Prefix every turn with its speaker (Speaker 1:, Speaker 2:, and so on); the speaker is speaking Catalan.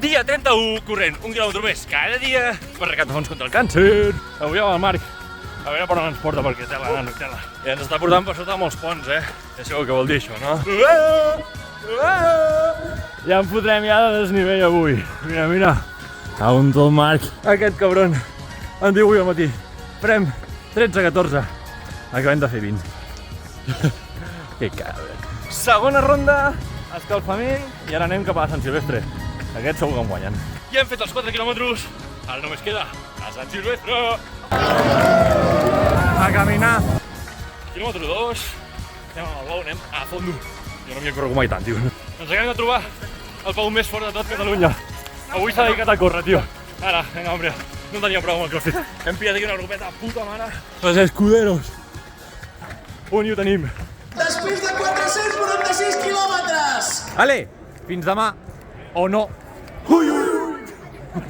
Speaker 1: Dia 31, corrent 1 quilòmetre més cada dia per recaptar fons contra el càncer. Avui amb el Marc, a veure per on ens porta, perquè tela, nano, tela. I ens està portant per sota molts ponts, Ja sabeu què vol dir això, no? Ja en fotrem ja de desnivell avui. Mira, mira. On el Marc. Aquest cabron em diu avui al matí. Farem 13-14. Acabem de fer 20. Que cabron. Segona ronda, escalfament, i ara anem cap a Sant Silvestre. Aquests segur que em guanyen. Ja hem fet els 4 quilòmetres, ara només queda a Sant Silvestre. A caminar. Quilòmetre 2, anem amb el blau, anem a fondo. Jo no m'hi he corregut mai tant, tio. Ens acabem de trobar el Pau més fort de tot Catalunya. Avui s'ha dedicat a córrer, tio. Ara, vinga, hombre, no tenia prou amb el crossfit. Hem pillat aquí una grupeta puta mare. Els escuderos. On hi ho tenim?
Speaker 2: Després de 446 quilòmetres!
Speaker 1: Ale, fins demà. O no. Ui, ui, ui.